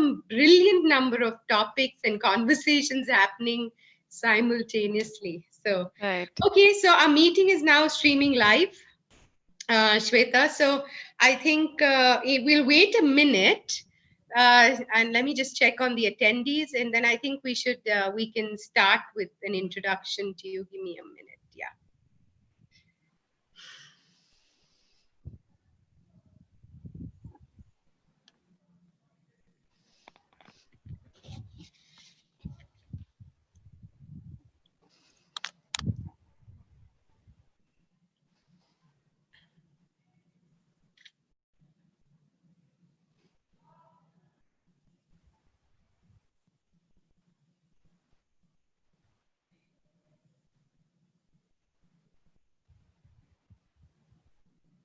a brilliant number of topics and conversations happening simultaneously. So, Right. okay, so our meeting is now streaming live, Shweta. So I think we'll wait a minute, and let me just check on the attendees, and then I think we can start with an introduction to you. Give me a minute. Yeah.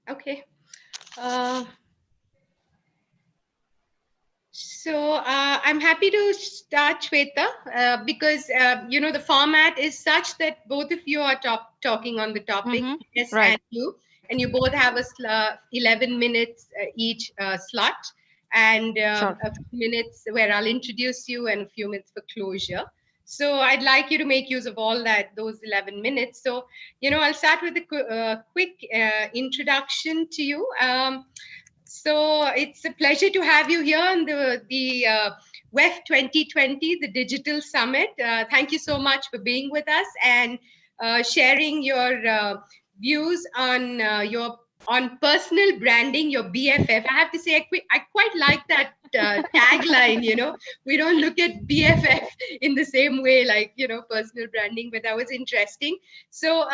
Okay. Uh, I'm happy to start, Shweta, because the format is such that both of you are talking on the topic, Mm-hmm. yes, Right. and you both have 11 minutes each slot, and Sure. a few minutes where I'll introduce you and a few minutes for closure. So I'd like you to make use of all those 11 minutes. So, I'll start with a quick introduction to you. So it's a pleasure to have you here on the WEF 2020, the Digital Summit. Thank you so much for being with us and sharing your views on your on personal branding, your BFF. I have to say, I quite like that tagline. We don't look at BFF in the same way, like personal branding, but that was interesting. So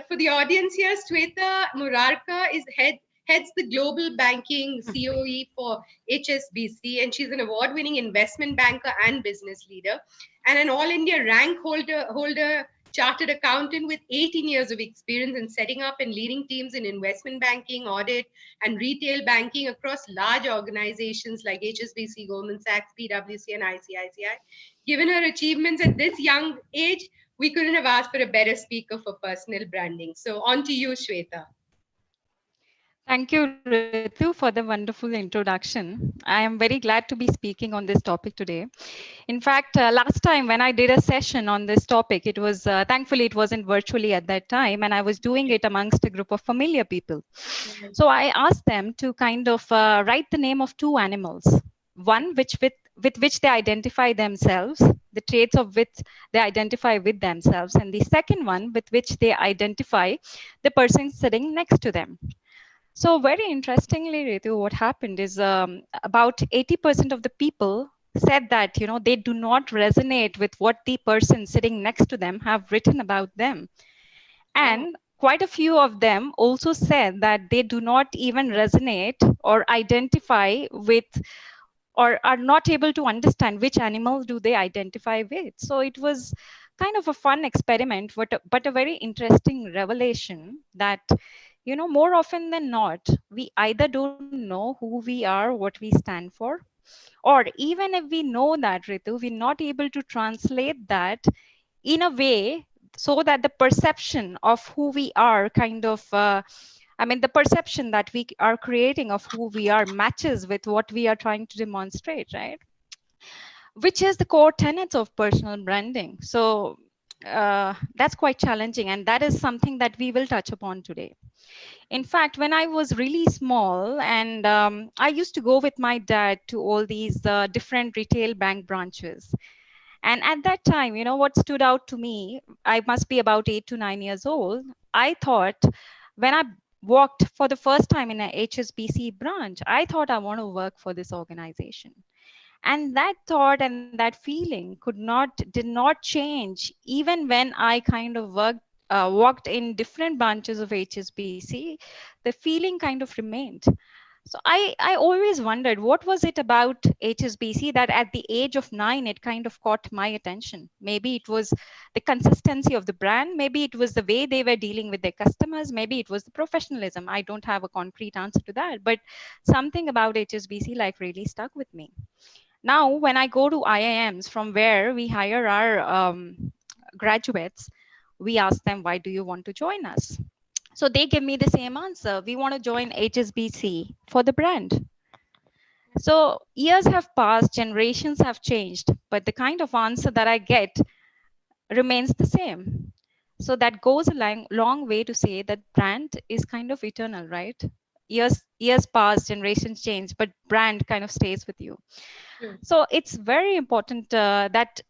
for the audience here, Sweta Murarka is heads the global banking COE for HSBC, and she's an award-winning investment banker and business leader, and an All India rank holder chartered accountant with 18 years of experience in setting up and leading teams in investment banking, audit, and retail banking across large organizations like HSBC, Goldman Sachs, PwC, and ICICI. Given her achievements at this young age, we couldn't have asked for a better speaker for personal branding. So on to you, Shweta. Thank you, Ritu, for the wonderful introduction. I am very glad to be speaking on this topic today. In fact, last time when I did a session on this topic, it was thankfully it wasn't virtually at that time, and I was doing it amongst a group of familiar people. So I asked them to kind of write the name of two animals, one with which they identify themselves, the traits of which they identify with themselves, and the second one with which they identify the person sitting next to them. So very interestingly, Ritu, what happened is about 80% of the people said that they do not resonate with what the person sitting next to them have written about them, Oh, and quite a few of them also said that they do not even resonate or identify with or are not able to understand which animal do they identify with. So it was kind of a fun experiment, but a very interesting revelation that more often than not, we either don't know who we are, what we stand for, or even if we know that, Ritu, we're not able to translate that in a way so that the perception of who we are kind of the perception that we are creating of who we are matches with what we are trying to demonstrate, right? Which is the core tenets of personal branding. So that's quite challenging, and that is something that we will touch upon today. In fact, when I was really small, and I used to go with my dad to all these different retail bank branches. And at that time, what stood out to me, I must be about 8 to 9 years old. I thought when I walked for the first time in a HSBC branch, I thought I want to work for this organization. And that thought and that feeling did not change even when I kind of walked in different branches of HSBC. The feeling kind of remained. So I always wondered, what was it about HSBC that at the age of 9 it kind of caught my attention? Maybe it was the consistency of the brand, maybe it was the way they were dealing with their customers, maybe it was the professionalism. I don't have a concrete answer to that, but something about HSBC like really stuck with me. Now, when I go to IIMs from where we hire our graduates, we ask them, why do you want to join us? So they give me the same answer. We want to join HSBC for the brand. So years have passed, generations have changed, but the kind of answer that I get remains the same. So that goes a long way to say that brand is kind of eternal, right? Years pass, generations change, but brand kind of stays with you. Hmm. So it's very important that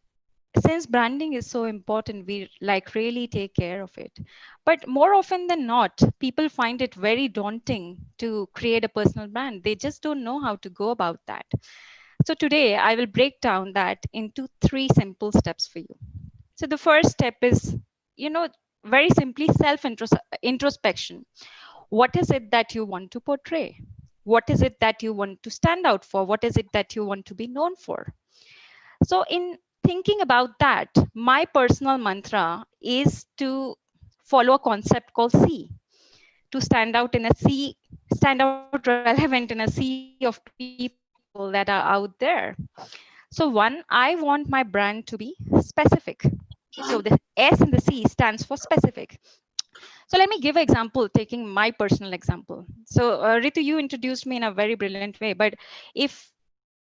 since branding is so important, we like really take care of it. But more often than not, people find it very daunting to create a personal brand. They just don't know how to go about that. So today I will break down that into three simple steps for you. So the first step is, you know, very simply self introspection. What is it that you want to portray? What is it that you want to stand out for? What is it that you want to be known for? So, in thinking about that, my personal mantra is to follow a concept called C, to stand out in a sea, stand out relevant in a sea of people that are out there. So, one, I want my brand to be specific. So, the S in the C stands for specific. So let me give an example, taking my personal example. So Ritu, you introduced me in a very brilliant way. But if,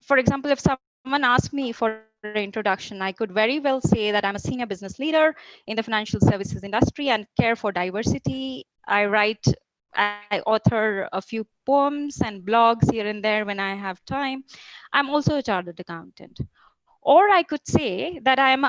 for example, if someone asked me for an introduction, I could very well say that I'm a senior business leader in the financial services industry and care for diversity. I write, I author a few poems and blogs here and there when I have time. I'm also a chartered accountant. Or I could say that I'm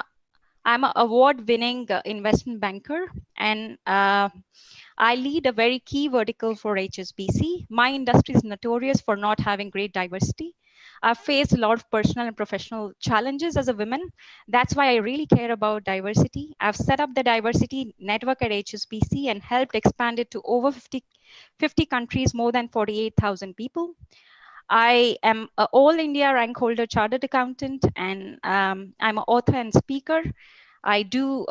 an award-winning investment banker, and I lead a very key vertical for HSBC. My industry is notorious for not having great diversity. I've faced a lot of personal and professional challenges as a woman. That's why I really care about diversity. I've set up the diversity network at HSBC and helped expand it to over 50 countries, more than 48,000 people. I am an All India rank holder chartered accountant, and I'm an author and speaker. I do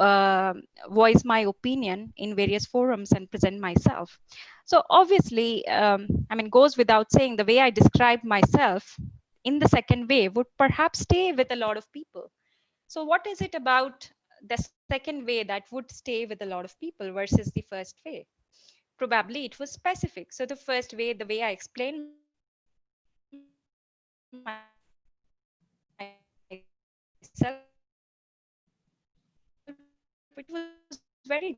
voice my opinion in various forums and present myself. So obviously, I mean, goes without saying, the way I describe myself in the second way would perhaps stay with a lot of people. So what is it about the second way that would stay with a lot of people versus the first way? Probably it was specific. So the first way, the way I explained myself, it was very generic.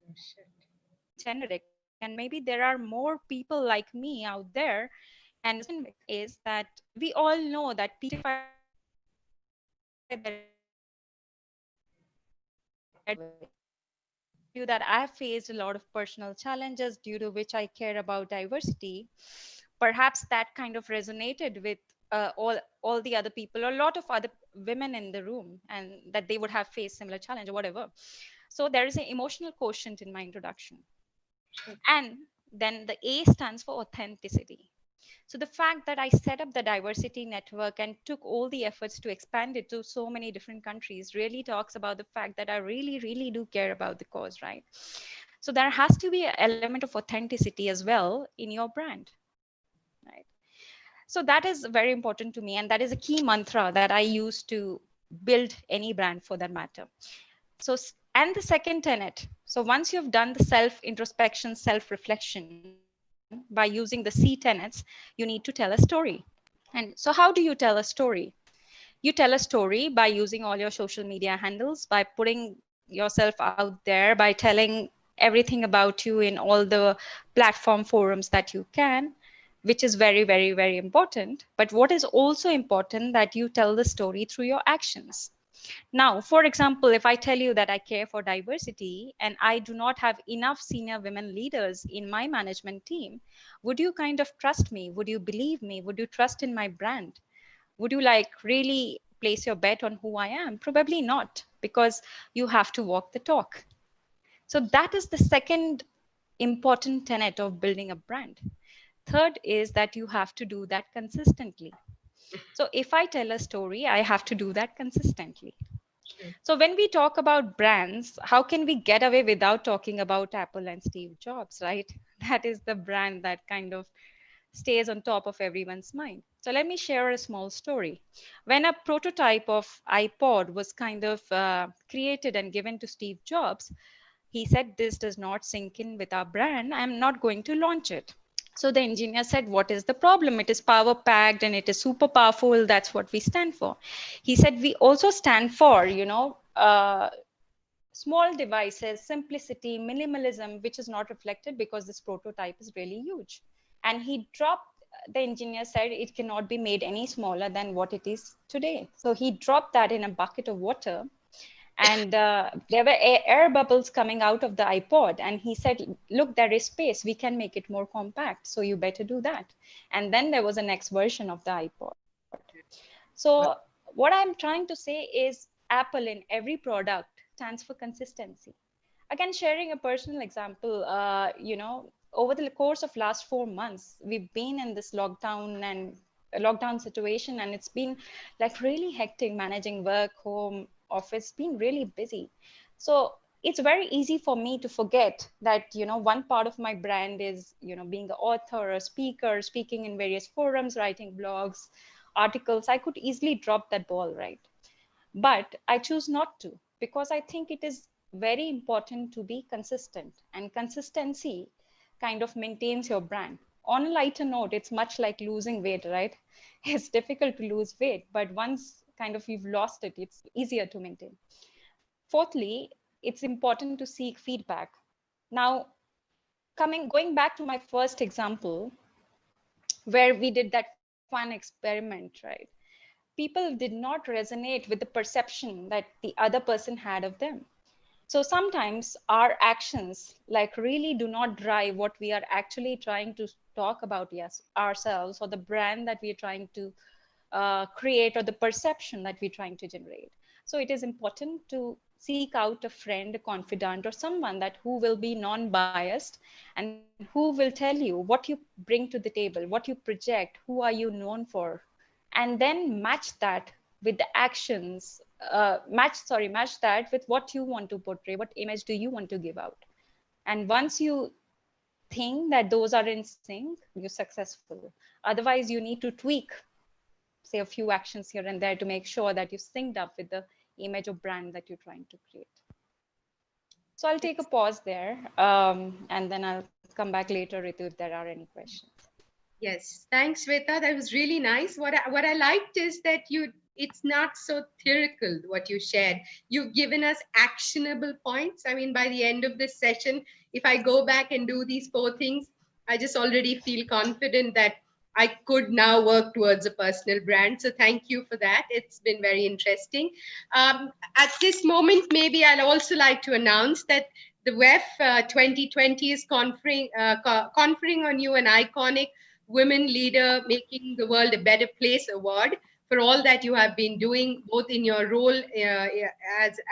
Oh, shit. And maybe there are more people like me out there. And the second is that we all know that people identify their I tell you that I have faced a lot of personal challenges due to which I care about diversity. Perhaps that kind of resonated with all the other people, or a lot of other women in the room, and that they would have faced similar challenge or whatever. So there is an emotional quotient in my introduction. And then the A stands for authenticity. So the fact that I set up the diversity network and took all the efforts to expand it to so many different countries really talks about the fact that I really, really do care about the cause, right? So there has to be an element of authenticity as well in your brand, right? So that is very important to me. And that is a key mantra that I use to build any brand for that matter. So, and the second tenet. So once you've done the self introspection, self reflection by using the C tenets, you need to tell a story. And so, how do you tell a story? You tell a story by using all your social media handles, by putting yourself out there, by telling everything about you in all the platform forums that you can, which is very, very, very important. But what is also important that you tell the story through your actions. Now, for example, if I tell you that I care for diversity and I do not have enough senior women leaders in my management team, would you kind of trust me? Would you believe me? Would you trust in my brand? Would you like really place your bet on who I am? Probably not, because you have to walk the talk. So that is the second important tenet of building a brand. Third is that you have to do that consistently. So if I tell a story, I have to do that consistently. True. So when we talk about brands, how can we get away without talking about Apple and Steve Jobs, right? That is the brand that kind of stays on top of everyone's mind. So let me share a small story. When a prototype of iPod was kind of created and given to Steve Jobs, he said, "This does not sync in with our brand. I'm not going to launch it." So the engineer said, what is the problem? It is power packed and it is super powerful. That's what we stand for. He said, we also stand for, small devices, simplicity, minimalism, which is not reflected because this prototype is really huge. And the engineer said it cannot be made any smaller than what it is today. So he dropped that in a bucket of water, and there were air bubbles coming out of the iPod. And he said, look, there is space. We can make it more compact. So you better do that. And then there was a next version of the iPod. So what I'm trying to say is Apple in every product stands for consistency. Again, sharing a personal example, over the course of last 4 months, we've been in this lockdown situation, and it's been like really hectic managing work, home, office, been really busy. So it's very easy for me to forget that, one part of my brand is, being an author, a speaker, speaking in various forums, writing blogs, articles. I could easily drop that ball, right? But I choose not to, because I think it is very important to be consistent, and consistency kind of maintains your brand. On a lighter note, it's much like losing weight, right? It's difficult to lose weight, but once kind of you've lost it, it's easier to maintain. Fourthly, it's important to seek feedback. Now, going back to my first example, where we did that fun experiment, right? People did not resonate with the perception that the other person had of them. So sometimes our actions like really do not drive what we are actually trying to talk about, yes, ourselves, or the brand that we are trying to create, or the perception that we're trying to generate. So it is important to seek out a friend, a confidant, or someone that who will be non-biased and who will tell you what you bring to the table, what you project, who are you known for, and then match that with the actions, match that with what you want to portray, what image do you want to give out. And once you think that those are in sync, you're successful. Otherwise, you need to tweak, say, a few actions here and there to make sure that you synced up with the image or brand that you're trying to create. So I'll take a pause there, and then I'll come back later, Ritu, if there are any questions. Yes, thanks, Shweta. That was really nice. What I liked is that it's not so theoretical what you shared. You've given us actionable points. I mean, by the end of this session, if I go back and do these 4 things, I just already feel confident that I could now work towards a personal brand. So thank you for that. It's been very interesting. At this moment, maybe I'd also like to announce that the WEF 2020 is conferring on you an iconic Women Leader Making the World a Better Place award for all that you have been doing, both in your role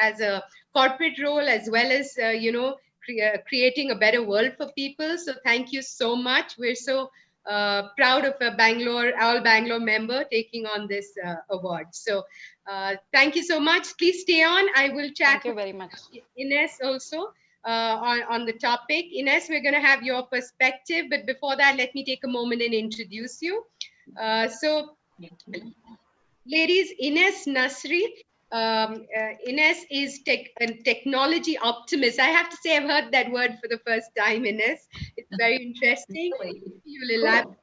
as a corporate role, as well as creating a better world for people. So thank you so much. We're so proud of a all Bangalore member taking on this award. So thank you so much. Please stay on. I will chat. Thank you very much. Ines also. On the topic. Ines, we're going to have your perspective, but before that, let me take a moment and introduce you. Ladies, Ines Nasri. Ines is a technology optimist. I have to say, I've heard that word for the first time, Ines. It's very interesting. You'll elaborate.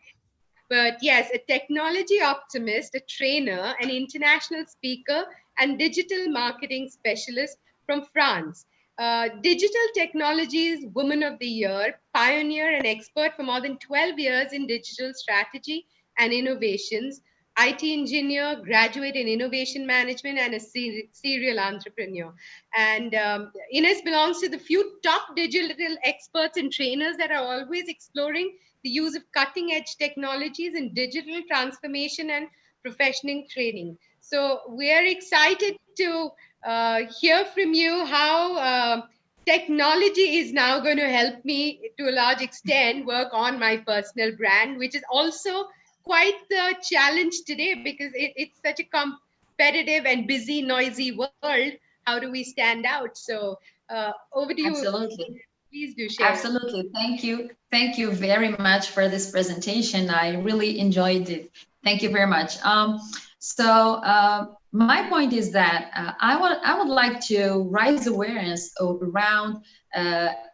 But yes, a technology optimist, a trainer, an international speaker, and digital marketing specialist from France. Digital Technologies Woman of the Year, pioneer and expert for more than 12 years in digital strategy and innovations, IT engineer, graduate in innovation management, and a serial entrepreneur. And Ines belongs to the few top digital experts and trainers that are always exploring the use of cutting edge technologies in digital transformation and professional training. So we are excited to hear from you how technology is now going to help me to a large extent work on my personal brand, which is also quite the challenge today because it's such a competitive and busy, noisy world. How do we stand out? So over to you. Absolutely. Please do share. Absolutely. Thank you. Thank you very much for this presentation. I really enjoyed it. Thank you very much. My point is that I would like to raise awareness around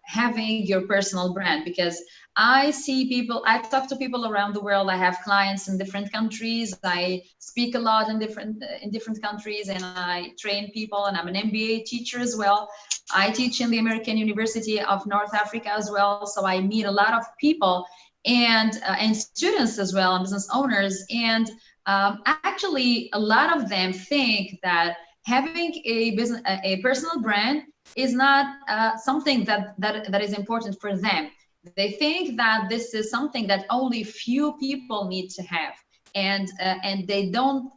having your personal brand, because I see people, I talk to people around the world. I have clients in different countries. I speak a lot in different countries, and I train people, and I'm an MBA teacher as well. I teach in the American University of North Africa as well. So I meet a lot of people and students as well, and business owners. And actually, a lot of them think that having a personal brand is not something that is important for them. They think that this is something that only few people need to have, and they don't.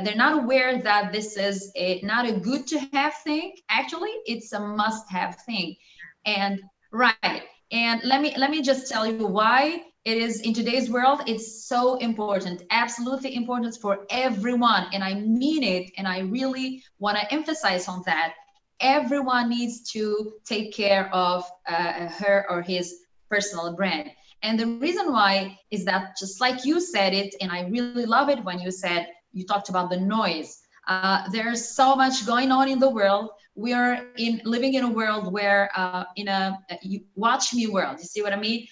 They're not aware that this is not a good to have thing. Actually, it's a must have thing. And right. And let me just tell you why it is in today's world. It's so important, absolutely important for everyone. And I mean it. And I really want to emphasize on that. Everyone needs to take care of her or his personal brand. And the reason why is that, just like you said it, and I really love it when you talked about the noise. There's so much going on in the world. We are living in a world where in a watch me world. You see what I mean?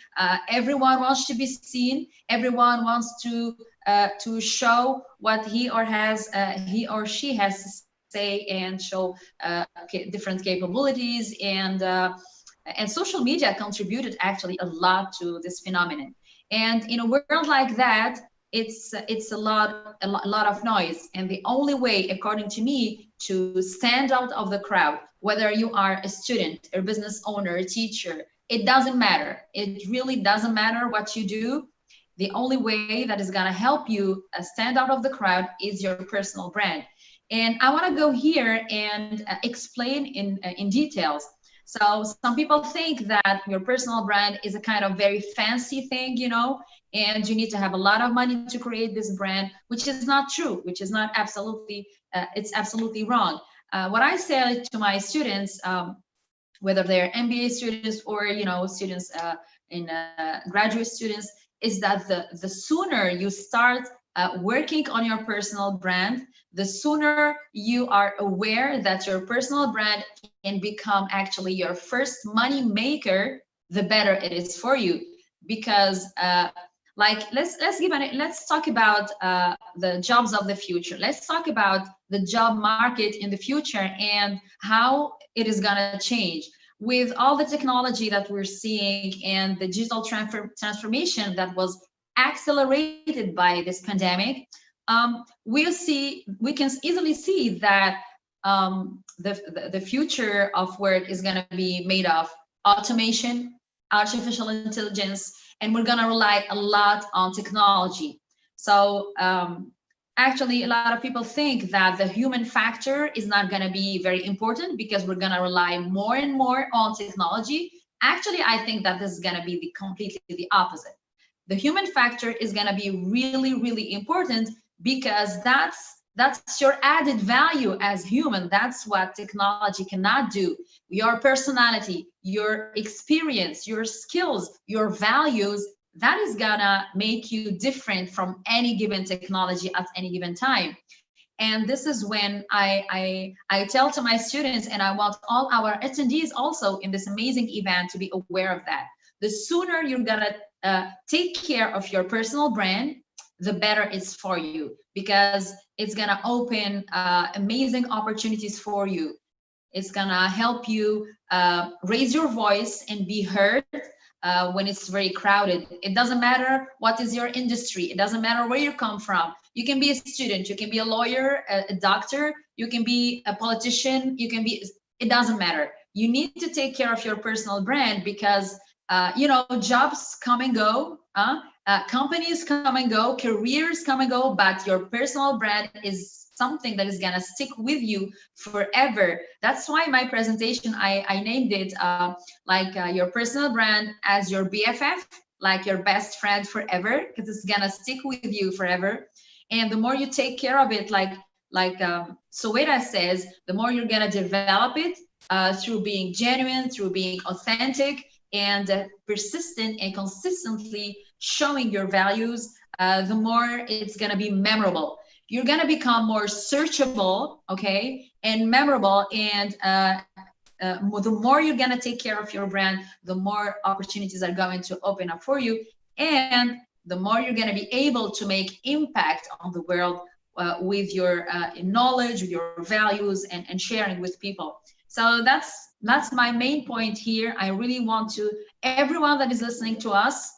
Everyone wants to be seen. Everyone wants to show what he or she has to say, and show different capabilities. And social media contributed actually a lot to this phenomenon. And in a world like that, it's a lot of noise. And the only way, according to me, to stand out of the crowd, whether you are a student, a business owner, a teacher, it doesn't matter. It really doesn't matter what you do. The only way that is going to help you stand out of the crowd is your personal brand. And I want to go here and explain in details. So some people think that your personal brand is a kind of very fancy thing, you know, and you need to have a lot of money to create this brand, which is not true, which is not absolutely, it's absolutely wrong. What I say to my students, whether they're MBA students or, you know, students in graduate students, is that the sooner you start working on your personal brand, the sooner you are aware that your personal brand can become actually your first money maker, the better it is for you. Because like let's talk about the jobs of the future. Let's talk about the job market in the future and how it is gonna change with all the technology that we're seeing and the digital transformation that was accelerated by this pandemic. We can easily see that the future of work is going to be made of automation, artificial intelligence, and we're going to rely a lot on technology. So actually, a lot of people think that the human factor is not going to be very important because we're going to rely more and more on technology. Actually, I think that this is going to be completely the opposite. The human factor is going to be really, really important because that's your added value as human. That's what technology cannot do. Your personality, your experience, your skills, your values, that is gonna make you different from any given technology at any given time. And this is when I tell to my students, and I want all our attendees also in this amazing event to be aware of that. The sooner you're gonna take care of your personal brand, the better it's for you, because it's gonna open amazing opportunities for you. It's gonna help you raise your voice and be heard when it's very crowded. It doesn't matter what is your industry. It doesn't matter where you come from. You can be a student, you can be a lawyer, a doctor, you can be a politician, you can be, it doesn't matter. You need to take care of your personal brand because you know, jobs come and go, companies come and go, careers come and go, but your personal brand is something that is gonna stick with you forever. That's why my presentation, I named it your personal brand as your BFF, like your best friend forever, because it's gonna stick with you forever. And the more you take care of it, like Soweita says, the more you're gonna develop it through being genuine, through being authentic, and persistent and consistently showing your values, the more it's gonna be memorable. You're gonna become more searchable, okay, and memorable, and the more you're going to take care of your brand, the more opportunities are going to open up for you, and the more you're going to be able to make impact on the world with your knowledge, with your values, and sharing with people. So that's my main point here. I really want to everyone that is listening to us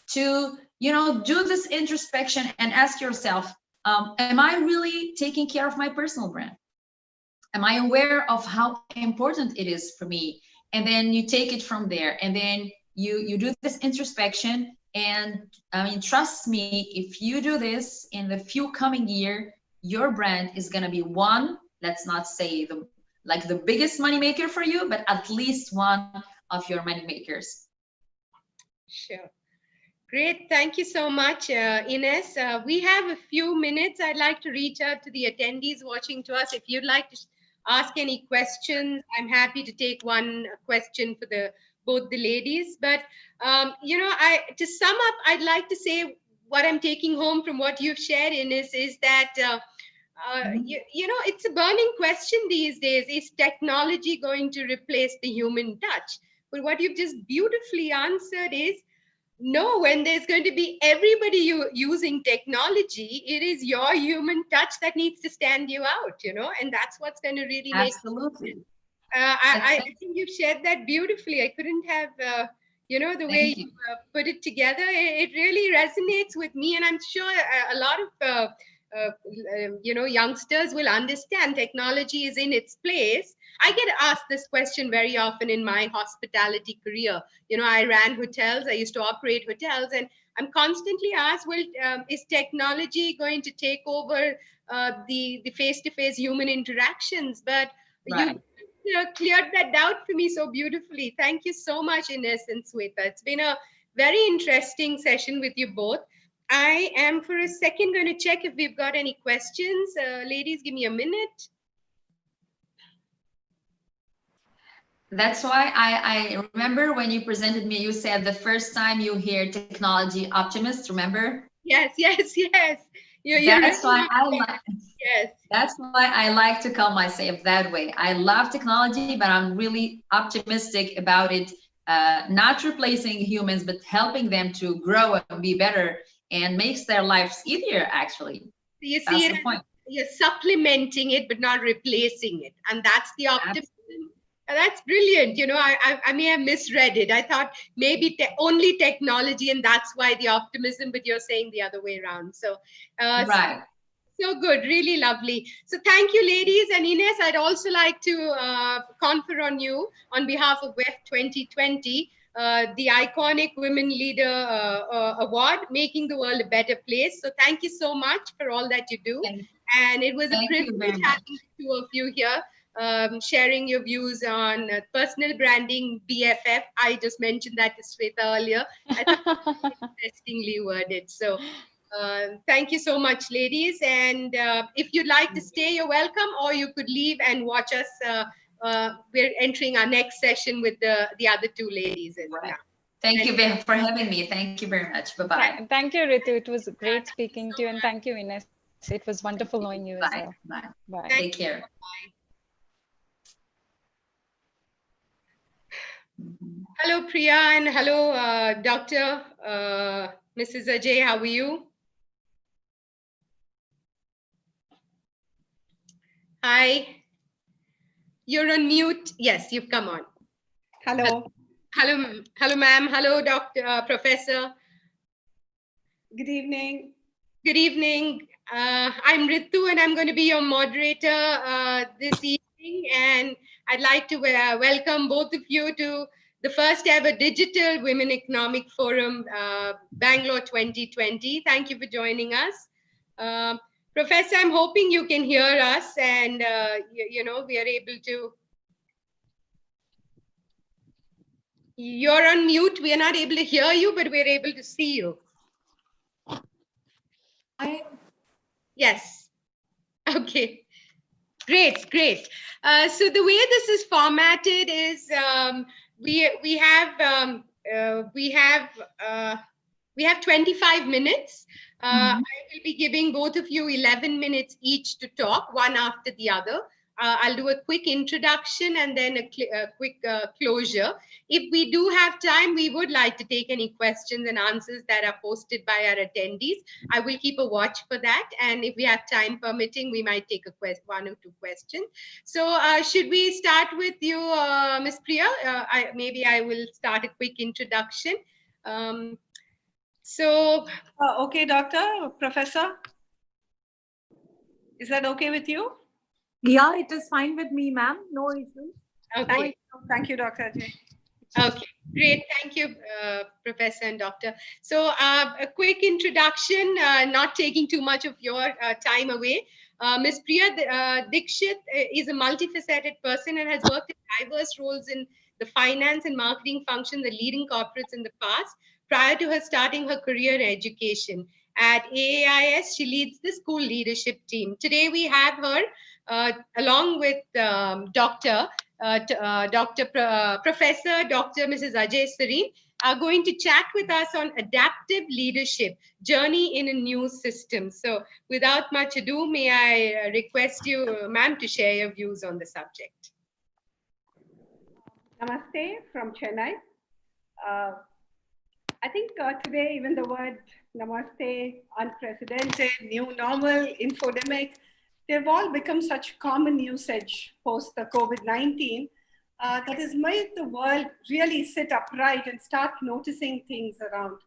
to, you know, do this introspection and ask yourself, am I really taking care of my personal brand? Am I aware of how important it is for me? And then you take it from there, and then you do this introspection. And I mean, trust me, if you do this in the few coming year, your brand is going to be one, let's not say the biggest money maker for you, but at least one of your money makers. Sure. Great. Thank you so much, Ines. We have a few minutes. I'd like to reach out to the attendees watching to us. If you'd like to ask any questions, I'm happy to take one question for both the ladies. But, you know, to sum up, I'd like to say what I'm taking home from what you've shared, Ines, is that, you know, it's a burning question these days. Is technology going to replace the human touch? But what you've just beautifully answered is, no, when there's going to be everybody using technology, it is your human touch that needs to stand you out, you know, and that's what's going to really make. Absolutely. I think you've shared that beautifully. I couldn't have, you know, the way you put it together. It really resonates with me, and I'm sure a lot of you know, youngsters will understand technology is in its place. I get asked this question very often in my hospitality career. You know, I ran hotels, I used to operate hotels, and I'm constantly asked, well, is technology going to take over the face-to-face human interactions? But right. you cleared that doubt for me so beautifully. Thank you so much, Ines and Sweta. It's been a very interesting session with you both. I am for a second going to check if we've got any questions. Ladies, give me a minute. That's why I remember when you presented me, you said the first time you hear technology optimist, remember? Yes, yes, yes. That's why I like. Yes. That's why I like to call myself that way. I love technology, but I'm really optimistic about it, not replacing humans, but helping them to grow and be better, and makes their lives easier, actually. You see, the point. You're supplementing it, but not replacing it. And that's the optimism. That's brilliant. You know, I may have misread it. I thought maybe only technology, and that's why the optimism, but you're saying the other way around. So, right. So good, really lovely. So thank you, ladies. And Ines, I'd also like to confer on you on behalf of WEF 2020, the Iconic Women Leader Award, Making the World a Better Place. So thank you so much for all that you do. And it was a privilege having the two of you here. Sharing your views on personal branding, BFF. I just mentioned that to Sweta earlier. I thought it was interestingly worded. So thank you so much, ladies. And if you'd like to stay, you're welcome, or you could leave and watch us. We're entering our next session with the other two ladies as well. Thank you for having me. Thank you very much. Bye-bye. Thank you, Ritu. It was great speaking to you. And thank you, Ines. It was wonderful knowing you as well. Bye. Bye. Take care. Bye. Hello, Priya, and hello, Dr. Mrs. Ajay. How are you? Hi. You're on mute. Yes, you've come on. Hello. Hello, ma'am. Hello, Dr. Professor. Good evening. Good evening. I'm Ritu, and I'm going to be your moderator this evening. And I'd like to welcome both of you to the first ever Digital Women Economic Forum, Bangalore 2020. Thank you for joining us. Professor, I'm hoping you can hear us, and you know, we are able to. You're on mute. We are not able to hear you, but we're able to see you. Yes. Okay. Great, great. So the way this is formatted is we have 25 minutes. I will be giving both of you 11 minutes each to talk, one after the other. I'll do a quick introduction and then a quick closure. If we do have time, we would like to take any questions and answers that are posted by our attendees. I will keep a watch for that. And if we have time permitting, we might take one or two questions. So should we start with you, Ms. Priya? Maybe I will start a quick introduction. Okay, Doctor, Professor, is that okay with you? Yeah, it is fine with me, ma'am. No issues. Okay. Thank you, Dr. Ajay. Okay, great. Thank you, Professor and Doctor. So a quick introduction, not taking too much of your time away. Ms. Priya Dikshit is a multifaceted person and has worked in diverse roles in the finance and marketing functions at leading corporates in the past, prior to her starting her career in education. At AAIS, she leads the school leadership team. Today, we have her along with Professor Dr. Mrs. Ajay Sareen are going to chat with us on adaptive leadership, journey in a new system. So without much ado, may I request you, ma'am, to share your views on the subject. Namaste from Chennai. I think today, even the word namaste, unprecedented, new normal, infodemic, they've all become such common usage post the COVID-19 that has made the world really sit upright and start noticing things around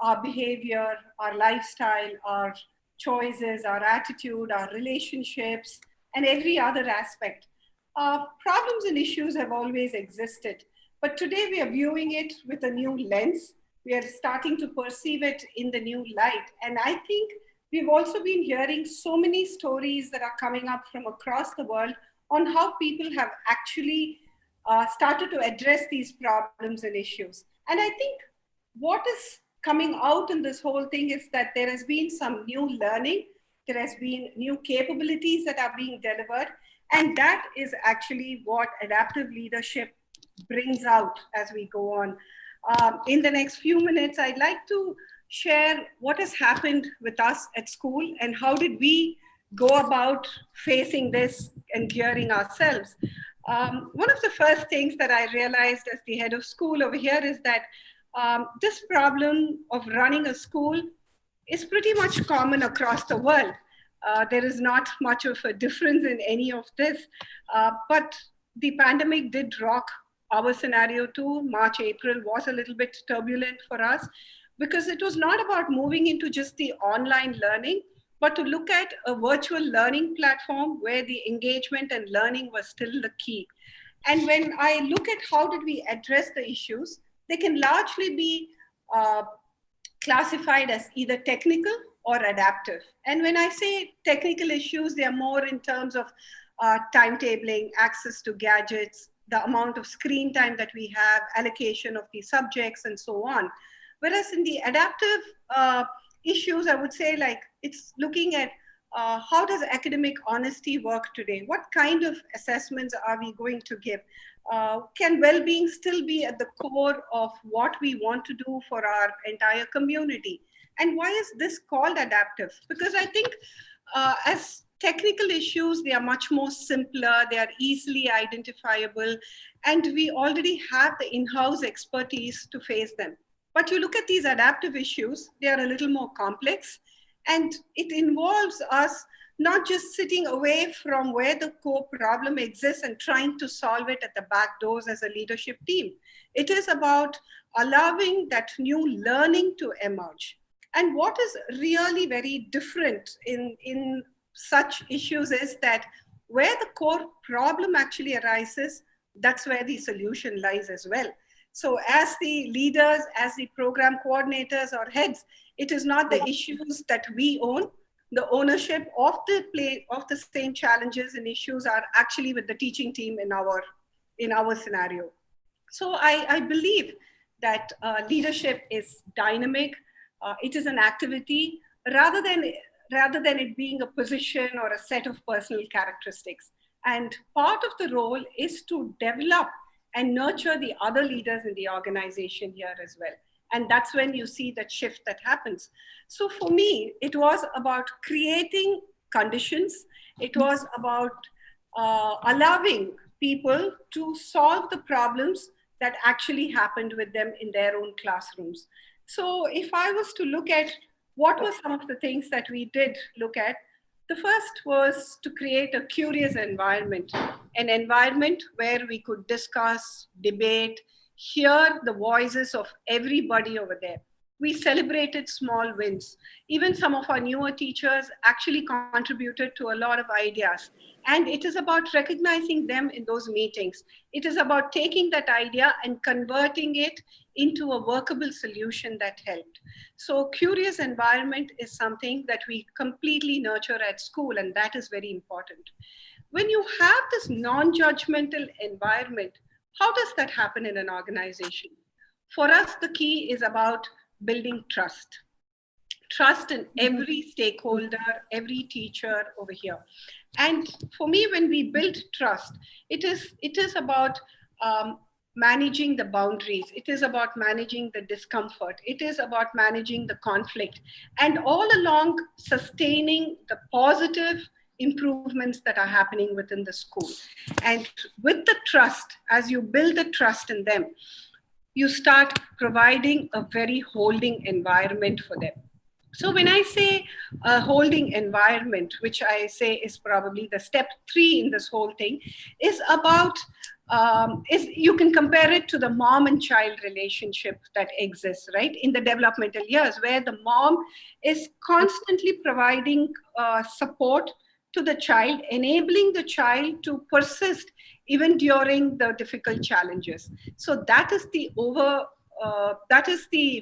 our behavior, our lifestyle, our choices, our attitude, our relationships, and every other aspect. Problems and issues have always existed, but today we are viewing it with a new lens. We are starting to perceive it in the new light. And I think we've also been hearing so many stories that are coming up from across the world on how people have actually started to address these problems and issues. And I think what is coming out in this whole thing is that there has been some new learning, there has been new capabilities that are being delivered, and that is actually what adaptive leadership brings out as we go on. In the next few minutes, I'd like to share what has happened with us at school and how did we go about facing this and gearing ourselves. One of the first things that I realized as the head of school over here is that this problem of running a school is pretty much common across the world. There is not much of a difference in any of this, but the pandemic did rock our scenario too. March, April was a little bit turbulent for us because it was not about moving into just the online learning, but to look at a virtual learning platform where the engagement and learning was still the key. And when I look at how did we address the issues, they can largely be classified as either technical or adaptive. And when I say technical issues, they are more in terms of timetabling, access to gadgets, the amount of screen time that we have, allocation of the subjects, and so on. Whereas in the adaptive issues, I would say like it's looking at how does academic honesty work today? What kind of assessments are we going to give? Can well-being still be at the core of what we want to do for our entire community? And why is this called adaptive? Because I think as technical issues, they are much more simpler, they are easily identifiable, and we already have the in-house expertise to face them. But you look at these adaptive issues, they are a little more complex, and it involves us not just sitting away from where the core problem exists and trying to solve it at the back doors as a leadership team. It is about allowing that new learning to emerge. And what is really very different in such issues is that where the core problem actually arises, that's where the solution lies as well. So as the leaders, as the program coordinators or heads, it is not the issues that we own. The ownership of the same challenges and issues are actually with the teaching team in our scenario. So I believe that leadership is dynamic. It is an activity rather than it being a position or a set of personal characteristics. And part of the role is to develop and nurture the other leaders in the organization here as well. And that's when you see that shift that happens. So for me, it was about creating conditions. It was about allowing people to solve the problems that actually happened with them in their own classrooms. So if I was to look at what were some of the things that we did look at, the first was to create a curious environment, an environment where we could discuss, debate, hear the voices of everybody over there. We celebrated small wins. Even some of our newer teachers actually contributed to a lot of ideas. And it is about recognizing them in those meetings. It is about taking that idea and converting it into a workable solution that helped. So curious environment is something that we completely nurture at school, and that is very important. When you have this non-judgmental environment, how does that happen in an organization? For us, the key is about building trust. Trust in every stakeholder, every teacher over here. And for me, when we build trust, it is about managing the boundaries. It is about managing the discomfort. It is about managing the conflict. And all along, sustaining the positive improvements that are happening within the school. And with the trust, as you build the trust in them, you start providing a very holding environment for them. So when I say a holding environment, which I say is probably the step 3 in this whole thing, is about, you can compare it to the mom and child relationship that exists, right? In the developmental years, where the mom is constantly providing support to the child, enabling the child to persist even during the difficult challenges. So that is the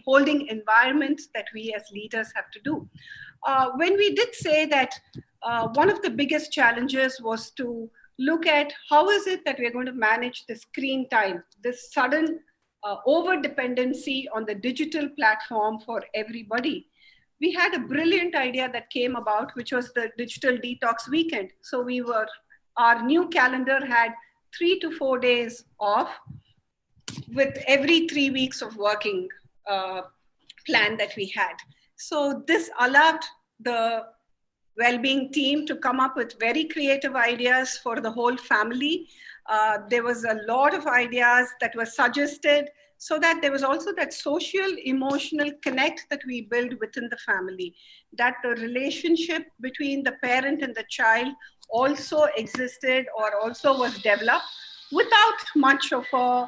holding environment that we as leaders have to do. When we did say that one of the biggest challenges was to look at how is it that we're going to manage the screen time, this sudden over-dependency on the digital platform for everybody. We had a brilliant idea that came about, which was the digital detox weekend. So our new calendar had 3 to 4 days off, with every 3 weeks of working plan that we had. So this allowed the well-being team to come up with very creative ideas for the whole family. There was a lot of ideas that were suggested, so that there was also that social, emotional connect that we build within the family, that the relationship between the parent and the child also existed or also was developed without much of a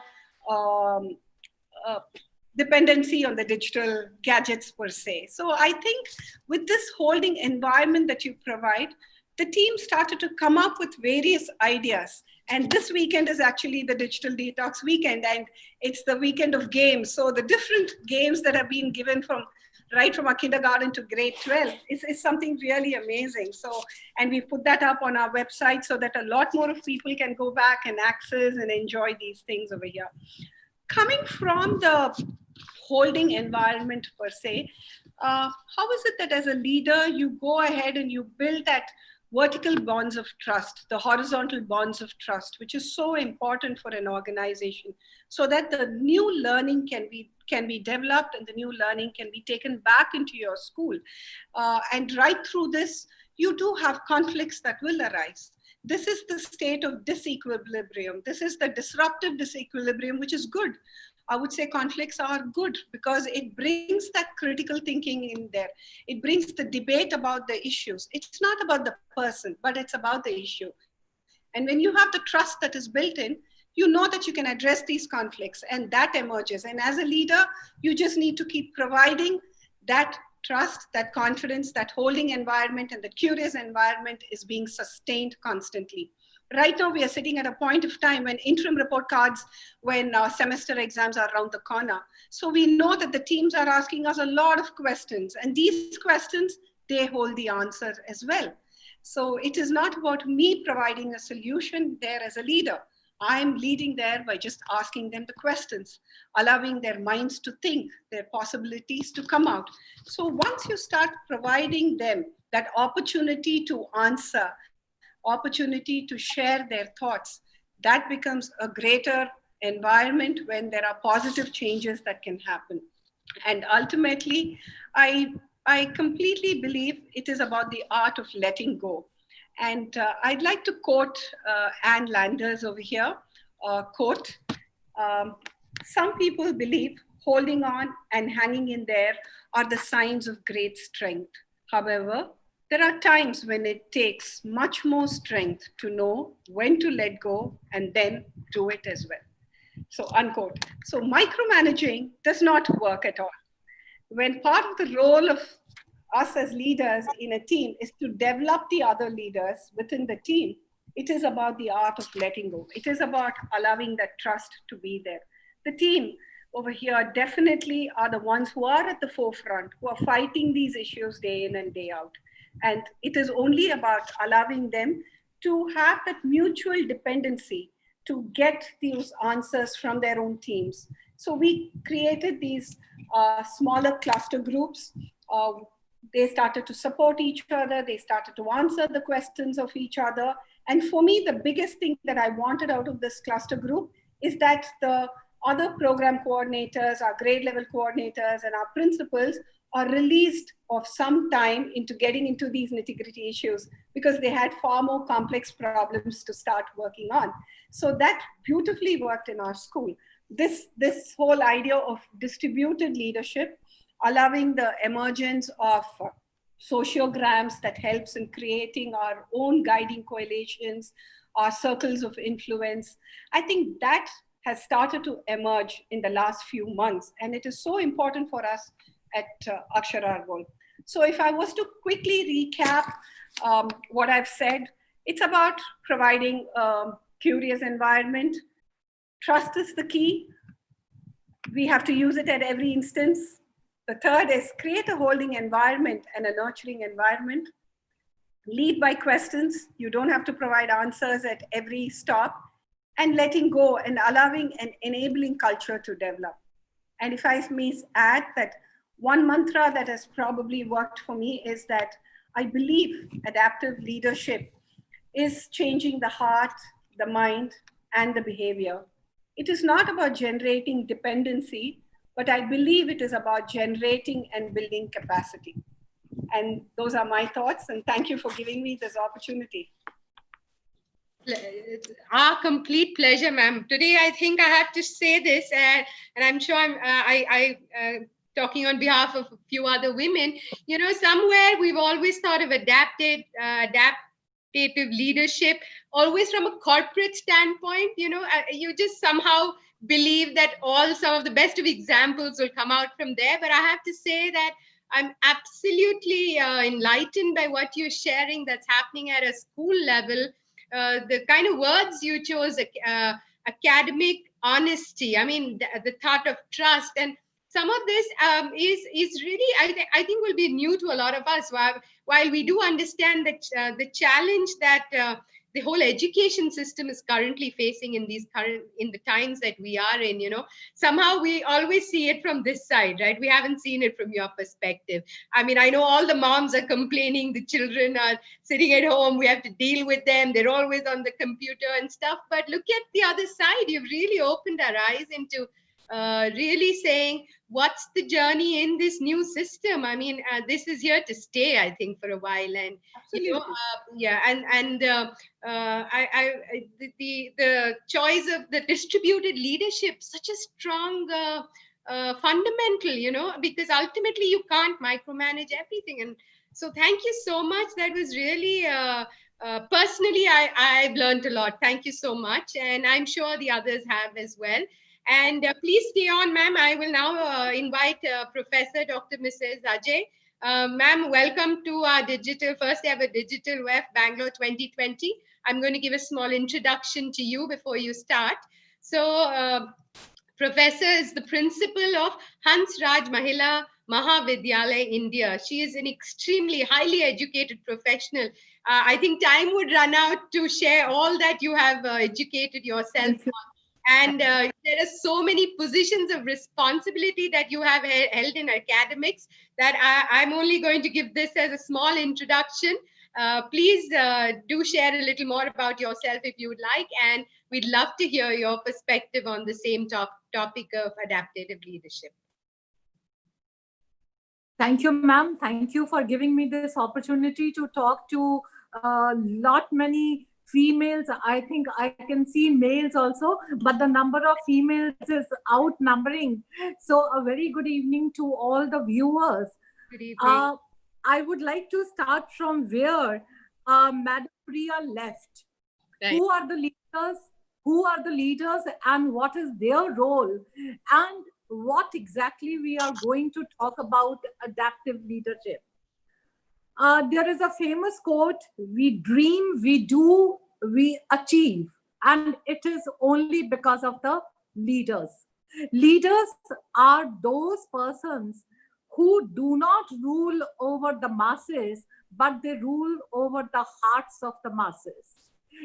dependency on the digital gadgets per se. So I think with this holding environment that you provide, the team started to come up with various ideas. And this weekend is actually the digital detox weekend, and it's the weekend of games. So the different games that have been given right from our kindergarten to grade 12 is something really amazing. So, and we've put that up on our website so that a lot more of people can go back and access and enjoy these things over here. Coming from the holding environment per se, how is it that as a leader, you go ahead and you build that vertical bonds of trust, the horizontal bonds of trust, which is so important for an organization, so that the new learning can be developed and the new learning can be taken back into your school. And right through this, you do have conflicts that will arise. This is the state of disequilibrium. This is the disruptive disequilibrium, which is good. I would say conflicts are good because it brings that critical thinking in there. It brings the debate about the issues. It's not about the person, but it's about the issue. And when you have the trust that is built in, you know that you can address these conflicts, and that emerges. And as a leader, you just need to keep providing that trust, that confidence, that holding environment, and the curious environment is being sustained constantly. Right now, we are sitting at a point of time when interim report cards, when semester exams are around the corner. So we know that the teams are asking us a lot of questions, and these questions, they hold the answer as well. So it is not about me providing a solution there as a leader. I'm leading there by just asking them the questions, allowing their minds to think, their possibilities to come out. So once you start providing them that opportunity to answer, opportunity to share their thoughts, that becomes a greater environment when there are positive changes that can happen. And ultimately, I completely believe it is about the art of letting go. And I'd like to quote Anne Landers over here. Quote, some people believe holding on and hanging in there are the signs of great strength. However, there are times when it takes much more strength to know when to let go and then do it as well. So, unquote. So, micromanaging does not work at all. When part of the role of us as leaders in a team is to develop the other leaders within the team, it is about the art of letting go. It is about allowing that trust to be there. The team over here definitely are the ones who are at the forefront, who are fighting these issues day in and day out. And it is only about allowing them to have that mutual dependency to get these answers from their own teams. So we created these smaller cluster groups. They started to support each other. They started to answer the questions of each other. And for me, the biggest thing that I wanted out of this cluster group is that the other program coordinators, our grade level coordinators, and our principals are released of some time into getting into these nitty-gritty issues because they had far more complex problems to start working on. So that beautifully worked in our school. This whole idea of distributed leadership, allowing the emergence of sociograms that helps in creating our own guiding coalitions, our circles of influence. I think that has started to emerge in the last few months, and it is so important for us at Akshara Argol. So if I was to quickly recap what I've said, it's about providing a curious environment. Trust is the key. We have to use it at every instance. The third is create a holding environment and a nurturing environment. Lead by questions. You don't have to provide answers at every stop. And letting go and allowing an enabling culture to develop. And if I may add that one mantra that has probably worked for me is that I believe adaptive leadership is changing the heart, the mind, and the behavior. It is not about generating dependency, but I believe it is about generating and building capacity. And those are my thoughts, and thank you for giving me this opportunity. It's our complete pleasure, ma'am. Today, I think I have to say this, and I'm sure I'm talking on behalf of a few other women. You know, somewhere we've always thought of adaptive leadership, always from a corporate standpoint. You know, you just somehow believe that some of the best of examples will come out from there. But I have to say that I'm absolutely enlightened by what you're sharing that's happening at a school level. The kind of words you chose, academic honesty, I mean, the thought of trust, and some of this is really, I think will be new to a lot of us. While we do understand that the challenge that the whole education system is currently facing in the times that we are in, you know, somehow we always see it from this side, right? We haven't seen it from your perspective. I mean, I know all the moms are complaining, the children are sitting at home, we have to deal with them, they're always on the computer and stuff. But look at the other side. You've really opened our eyes into really saying what's the journey in this new system. I mean, this is here to stay, I think, for a while. And you know, yeah, and the choice of the distributed leadership, such a strong fundamental, you know, because ultimately you can't micromanage everything. And so thank you so much. That was really personally, I've learned a lot. Thank you so much, and I'm sure the others have as well. And please stay on, ma'am. I will now invite Professor Dr. Mrs. Ajay. Ma'am, welcome to our first ever Digital WEF Bangalore 2020. I'm going to give a small introduction to you before you start. So, Professor is the principal of Hans Raj Mahila Mahavidyalaya, India. She is an extremely highly educated professional. I think time would run out to share all that you have educated yourself on. And there are so many positions of responsibility that you have held in academics that I'm only going to give this as a small introduction. Please do share a little more about yourself if you would like, and we'd love to hear your perspective on the same topic of adaptive leadership. Thank you, ma'am. Thank you for giving me this opportunity to talk to lot many females. I think I can see males also, but the number of females is outnumbering. So a very good evening to all the viewers. Good evening. I would like to start from where Madam Priya left. Right. Who are the leaders? Who are the leaders and what is their role? And what exactly we are going to talk about adaptive leadership. There is a famous quote, we dream, we do, we achieve. And it is only because of the leaders. Leaders are those persons who do not rule over the masses, but they rule over the hearts of the masses.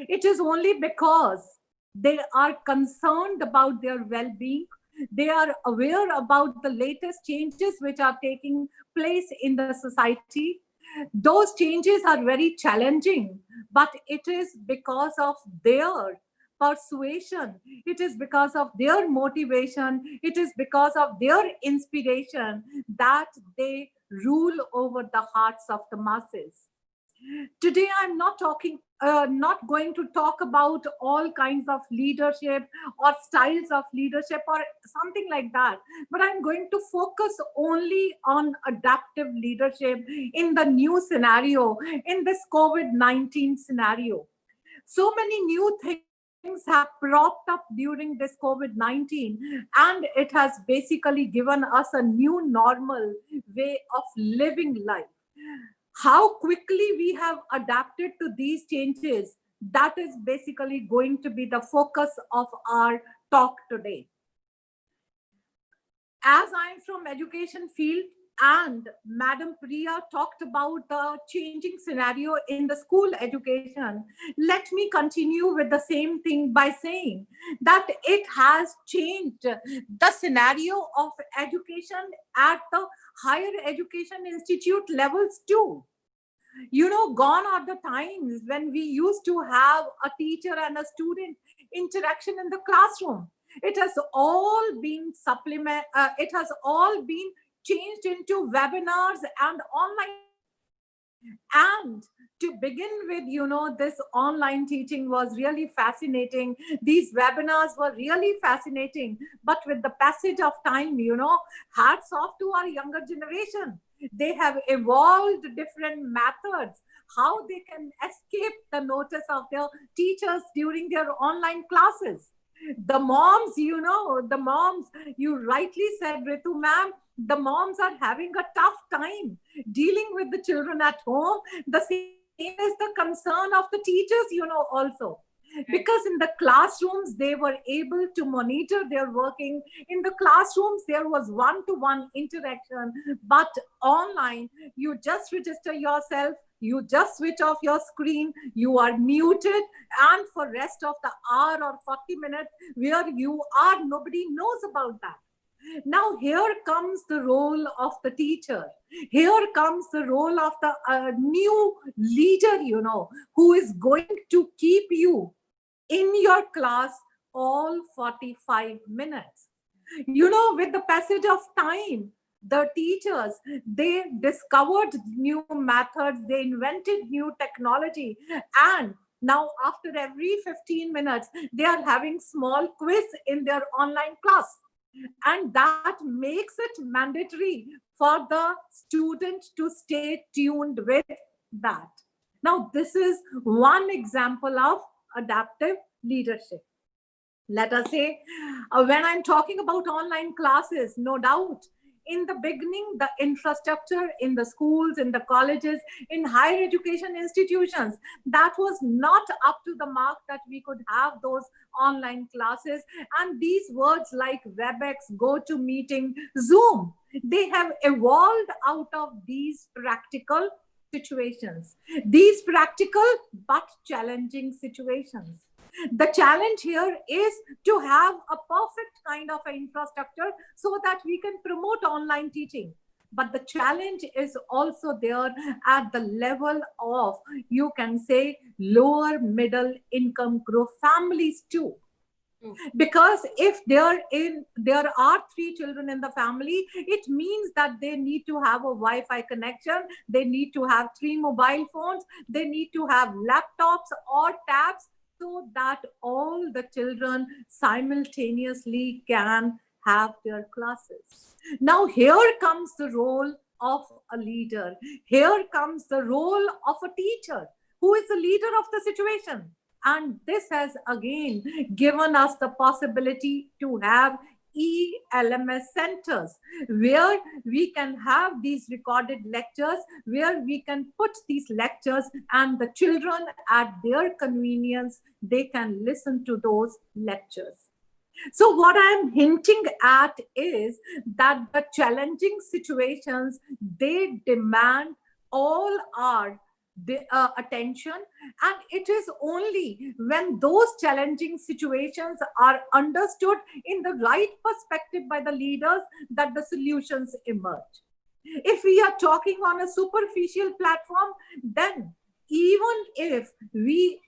It is only because they are concerned about their well-being. They are aware about the latest changes which are taking place in the society. Those changes are very challenging, but it is because of their persuasion, it is because of their motivation, it is because of their inspiration that they rule over the hearts of the masses. Today, I'm not going to talk about all kinds of leadership or styles of leadership or something like that, but I'm going to focus only on adaptive leadership in the new scenario, in this COVID-19 scenario. So many new things have propped up during this COVID-19, and it has basically given us a new normal way of living life. How quickly we have adapted to these changes, that is basically going to be the focus of our talk today. As I'm from education field and Madam Priya talked about the changing scenario in the school education, let me continue with the same thing by saying that it has changed the scenario of education at the higher education institute levels too. You know, gone are the times when we used to have a teacher and a student interaction in the classroom. It has all been it has all been changed into webinars and online. And to begin with, you know, this online teaching was really fascinating. These webinars were really fascinating. But with the passage of time, you know, hats off to our younger generation. They have evolved different methods, how they can escape the notice of their teachers during their online classes. The moms, you know, the moms, you rightly said, Ritu ma'am, the moms are having a tough time dealing with the children at home. The same is the concern of the teachers, you know, also. Because in the classrooms, they were able to monitor their working. In the classrooms, there was one-to-one interaction. But online, you just register yourself, you just switch off your screen, you are muted, and for rest of the hour or 40 minutes where you are, nobody knows about that. Now here comes the role of the teacher. Here comes the role of the new leader, you know, who is going to keep you in your class all 45 minutes. You know, with the passage of time, the teachers, they discovered new methods, they invented new technology, and now after every 15 minutes, they are having small quiz in their online class. And that makes it mandatory for the student to stay tuned with that. Now, this is one example of adaptive leadership. Let us say, when I'm talking about online classes, no doubt, in the beginning, the infrastructure in the schools, in the colleges, in higher education institutions, that was not up to the mark that we could have those online classes. And these words like WebEx, GoToMeeting, Zoom, they have evolved out of these practical situations. These practical but challenging situations. The challenge here is to have a perfect kind of infrastructure so that we can promote online teaching. But the challenge is also there at the level of, you can say, lower middle income group families too. Because if there are 3 children in the family, it means that they need to have a Wi-Fi connection, they need to have 3 mobile phones, they need to have laptops or tabs, so that all the children simultaneously can have their classes. Now here comes the role of a leader. Here comes the role of a teacher, who is the leader of the situation. And this has again given us the possibility to have ELMS centers, where we can have these recorded lectures, where we can put these lectures, and the children at their convenience, they can listen to those lectures. So what I'm hinting at is that the challenging situations, they demand all our attention, and it is only when those challenging situations are understood in the right perspective by the leaders that the solutions emerge. If we are talking on a superficial platform, then even if we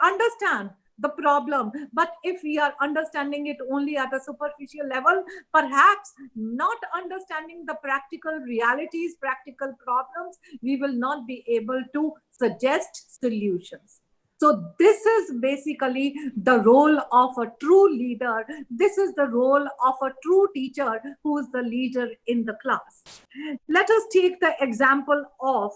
understand the problem, but if we are understanding it only at a superficial level, perhaps not understanding the practical realities, practical problems, we will not be able to suggest solutions. So this is basically the role of a true leader. This is the role of a true teacher, who is the leader in the class. Let us take the example of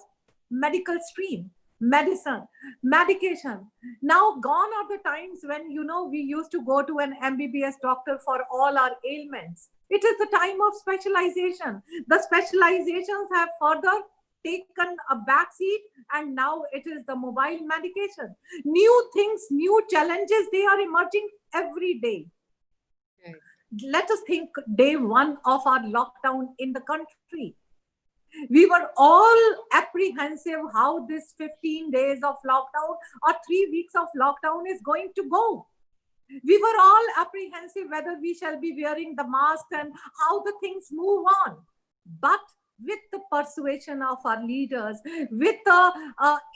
medical stream. Medicine, medication. Now gone are the times when, we used to go to an MBBS doctor for all our ailments. It is the time of specialization. The specializations have further taken a backseat, and now it is the mobile medication. New things, new challenges, they are emerging every day. Okay. Let us think day 1 of our lockdown in the country. We were all apprehensive how this 15 days of lockdown or 3 weeks of lockdown is going to go. We were all apprehensive whether we shall be wearing the mask and how the things move on. But with the persuasion of our leaders, with the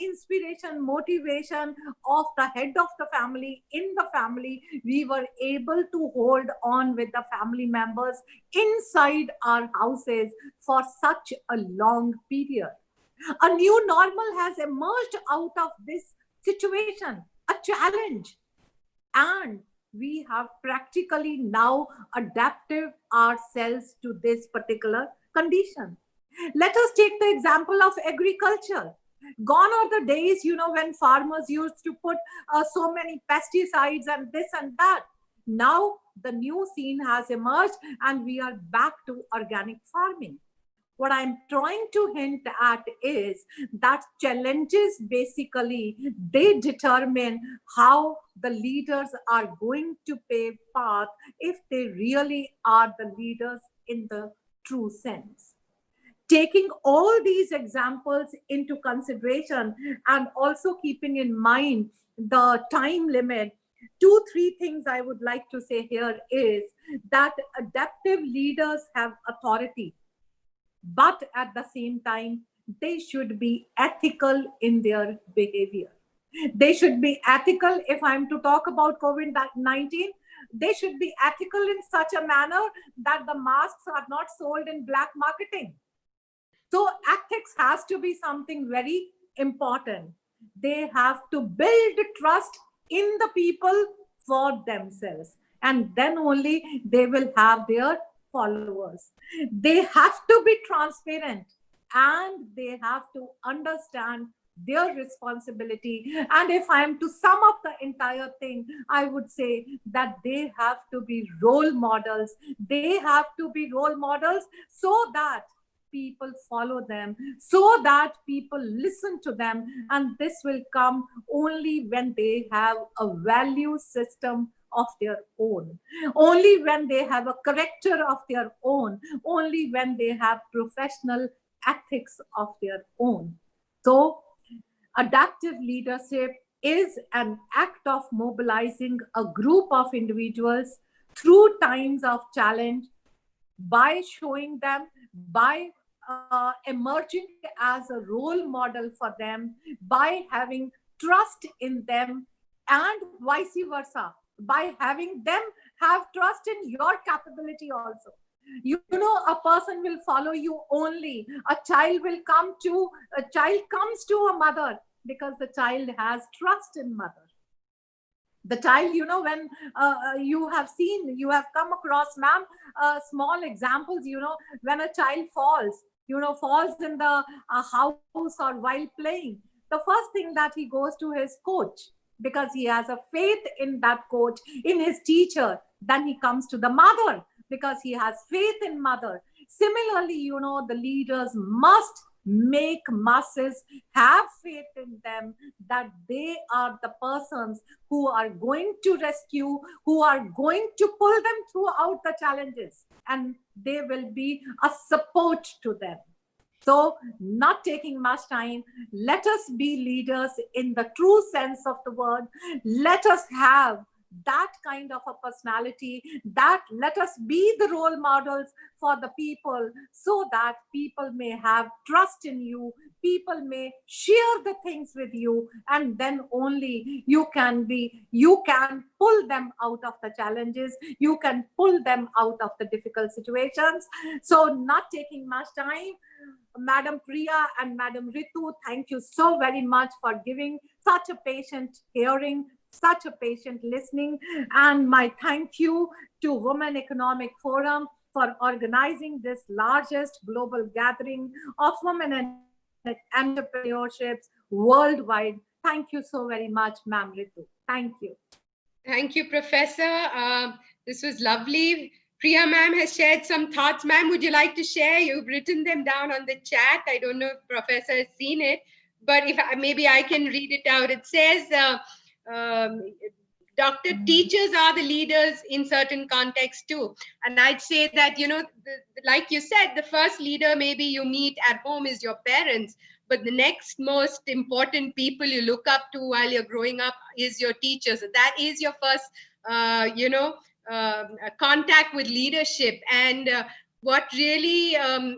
inspiration, motivation of the head of the family, in the family, we were able to hold on with the family members inside our houses for such a long period. A new normal has emerged out of this situation, a challenge. And we have practically now adapted ourselves to this particular condition. Let us take the example of agriculture. Gone are the days, when farmers used to put so many pesticides and this and that. Now the new scene has emerged and we are back to organic farming. What I'm trying to hint at is that challenges, basically, they determine how the leaders are going to pave path, if they really are the leaders in the true sense. Taking all these examples into consideration and also keeping in mind the time limit, 2-3 things I would like to say here is that adaptive leaders have authority, but at the same time, they should be ethical in their behavior. They should be ethical. If I'm to talk about COVID-19, they should be ethical in such a manner that the masks are not sold in black marketing. So ethics has to be something very important. They have to build trust in the people for themselves, and then only they will have their followers. They have to be transparent, and they have to understand their responsibility. And if I am to sum up the entire thing, I would say that they have to be role models. They have to be role models so that people follow them, so that people listen to them. And this will come only when they have a value system of their own, only when they have a character of their own, only when they have professional ethics of their own. So adaptive leadership is an act of mobilizing a group of individuals through times of challenge by showing them, by emerging as a role model for them, by having trust in them, and vice versa. by having them have trust in your capability also. You know, a person will follow you only. A child comes to a mother because the child has trust in mother. The child, you know, when you have come across, ma'am, small examples, you know, when a child falls in the house or while playing, the first thing that he goes to his coach, because he has a faith in that coach, in his teacher. Then he comes to the mother because he has faith in mother. Similarly, you know, the leaders must make masses have faith in them, that they are the persons who are going to rescue, who are going to pull them throughout the challenges, and they will be a support to them. So, not taking much time, let us be leaders in the true sense of the word. Let us have that kind of a personality, that let us be the role models for the people, so that people may have trust in you, people may share the things with you, and then only you can pull them out of the challenges, you can pull them out of the difficult situations. So, not taking much time, Madam Priya and Madam Ritu, thank you so very much for giving such a patient hearing, such a patient listening. And my thank you to Women Economic Forum for organizing this largest global gathering of women and entrepreneurships worldwide. Thank you so very much, Ma'am Ritu. Thank you. Thank you, Professor. This was lovely. Priya ma'am has shared some thoughts. Ma'am, would you like to share? You've written them down on the chat. I don't know if Professor has seen it, but maybe I can read it out. It says, Doctor, teachers are the leaders in certain contexts too. And I'd say that, you know, like you said, the first leader maybe you meet at home is your parents, but the next most important people you look up to while you're growing up is your teachers. That is your first, contact with leadership. And what really, the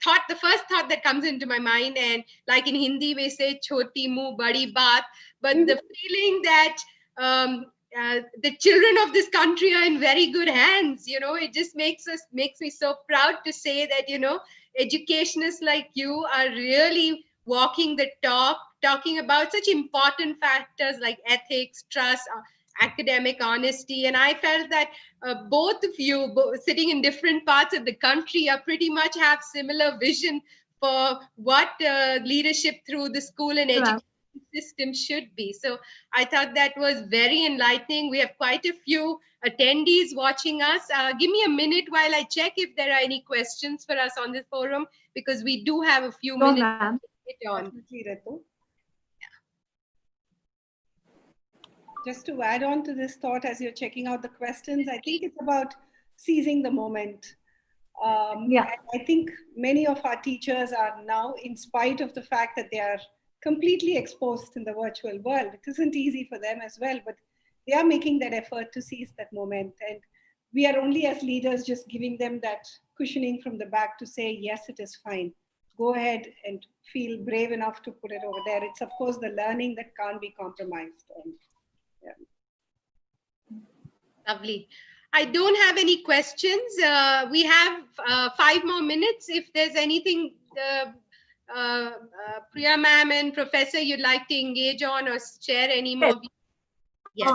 first thought that comes into my mind, and like in Hindi we say choti muh badi baat, but the feeling that the children of this country are in very good hands. You know, it just makes me so proud to say that, you know, educationists like you are really walking the talk, talking about such important factors like ethics, trust, academic honesty. And I felt that both of you, sitting in different parts of the country, are pretty much have similar vision for what leadership through the school and education system should be. So I thought that was very enlightening. We have quite a few attendees watching us. Give me a minute while I check if there are any questions for us on this forum, because we do have a few minutes to get on. Definitely, Ritu. Just to add on to this thought, as you're checking out the questions, I think it's about seizing the moment. I think many of our teachers are now, in spite of the fact that they are completely exposed in the virtual world, it isn't easy for them as well, but they are making that effort to seize that moment. And we are only as leaders just giving them that cushioning from the back to say, yes, it is fine. Go ahead and feel brave enough to put it over there. It's of course the learning that can't be compromised. Lovely. I don't have any questions. We have 5 more minutes. If there's anything, Priya ma'am and Professor, you'd like to engage on or share any more? Yes.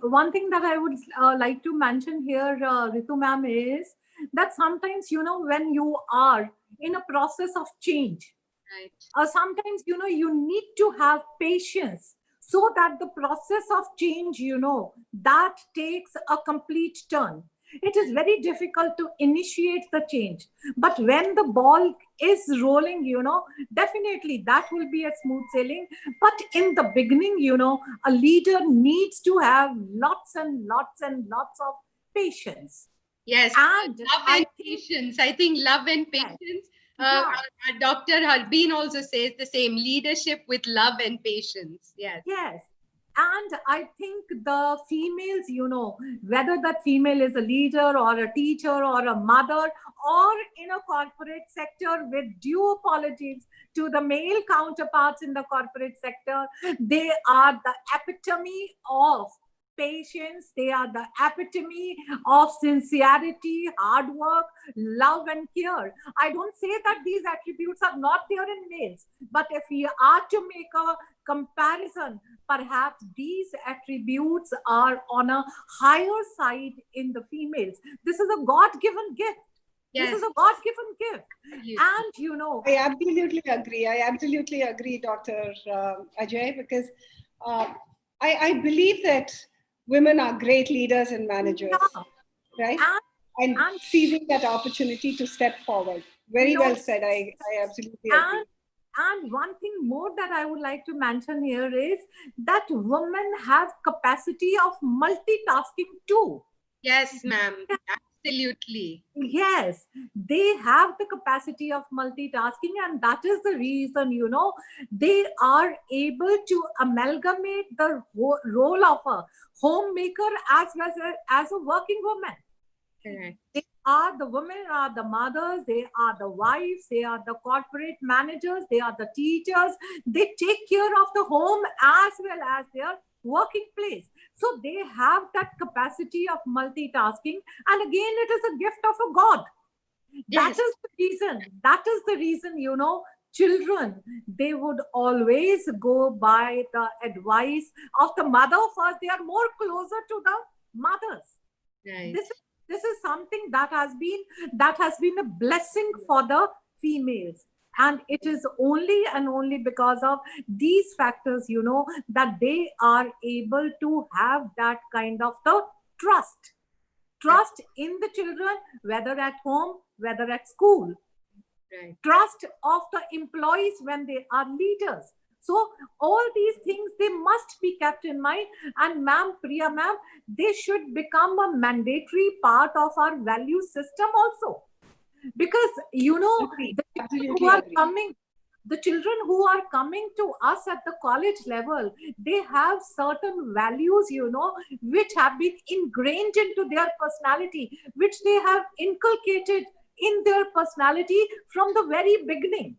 One thing that I would like to mention here, Ritu ma'am, is that sometimes, you know, when you are in a process of change, sometimes, you know, you need to have patience, so that the process of change, you know, that takes a complete turn. It is very difficult to initiate the change, but when the ball is rolling, you know, definitely that will be a smooth sailing. But in the beginning, you know, a leader needs to have lots and lots and lots of patience. Yes, and love and patience. I think love and patience. Yes. Our Dr. Harbeen also says the same: leadership with love and patience. Yes. Yes. And I think the females, you know, whether that female is a leader or a teacher or a mother or in a corporate sector, with due apologies to the male counterparts in the corporate sector, they are the epitome of patience. They are the epitome of sincerity, hard work, love, and care. I don't say that these attributes are not there in males, but if we are to make a comparison, perhaps these attributes are on a higher side in the females. This is a God-given gift. Yes. This is a God-given gift. And you know, I absolutely agree. I absolutely agree, Dr. Ajay, because I believe that women are great leaders and managers, right? And seizing that opportunity to step forward. Very well said. I absolutely agree. And one thing more that I would like to mention here is that women have capacity of multitasking too. Yes, ma'am. Absolutely. Yes, they have the capacity of multitasking, and that is the reason, you know, they are able to amalgamate the role of a homemaker as well as a working woman. Correct. They are the women, are the mothers, they are the wives, they are the corporate managers, they are the teachers. They take care of the home as well as their working place. So they have that capacity of multitasking. And again, it is a gift of a God. Yes. That is the reason. That is the reason, you know, children, they would always go by the advice of the mother first. They are more closer to the mothers. Right. This is something that has been a blessing for the females. And it is only and only because of these factors, you know, that they are able to have that kind of the trust in the children, whether at home, whether at school, Right. trust of the employees when they are leaders. So all these things, they must be kept in mind. And ma'am, Priya ma'am, they should become a mandatory part of our value system also. Because, you know, the children who are coming to us at the college level, they have certain values, you know, which have been ingrained into their personality, which they have inculcated in their personality from the very beginning.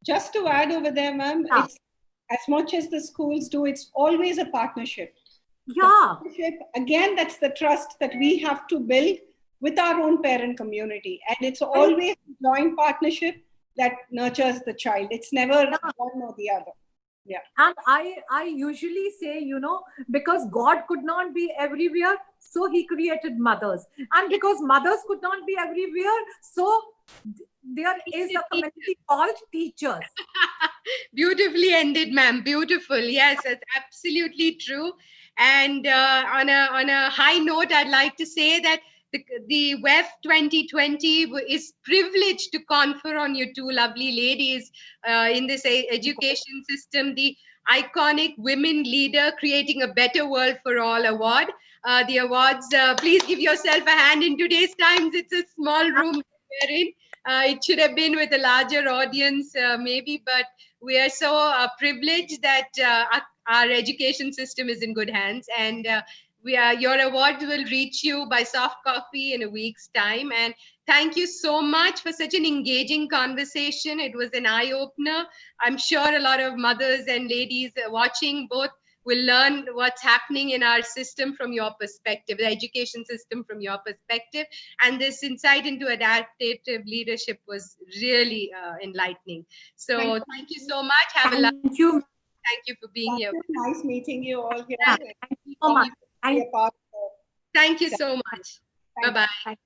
Just to add over there, ma'am, it's as much as the schools do, it's always a partnership. Yeah. Again, that's the trust that we have to build with our own parent community. And it's always a joint partnership that nurtures the child. It's never one or the other. Yeah. And I usually say, you know, because God could not be everywhere, so he created mothers. And because mothers could not be everywhere, so there is a community called teachers. Beautifully ended, ma'am. Beautiful. Yes, it's absolutely true. And on a high note, I'd like to say that the WEF 2020 is privileged to confer on you two lovely ladies in this education system the iconic Women Leader Creating a Better World for All award. The awards, please give yourself a hand. In today's times, it's a small room we're in. It should have been with a larger audience, maybe, but we are so privileged that our education system is in good hands. And your awards will reach you by soft copy in a week's time. And thank you so much for such an engaging conversation. It was an eye-opener. I'm sure a lot of mothers and ladies watching both will learn what's happening in our system from your perspective, the education system from your perspective. And this insight into adaptive leadership was really enlightening. So thank you so much. Have a lovely day. Thank you for being here. Nice meeting you all here. Yeah, thank you so much. Thank you so much. Bye-bye.